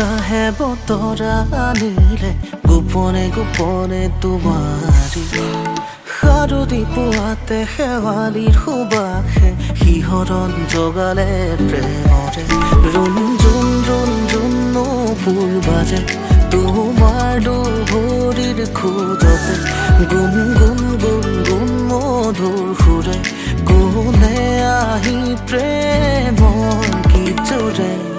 বতাহে বতৰা আনিলে গোপনে গোপনে তোমাৰি সাৰুদি পুৱাতে শেৱালিৰ সুবাসে শিহৰণ জগালে প্ৰেমৰে ৰুণ জুন নপুৰ বাজে তোমাৰ দুভৰিৰ খোজতে গুণ মধুৰ সুৰে কোনে আহি প্ৰেমৰ গীত জোৰে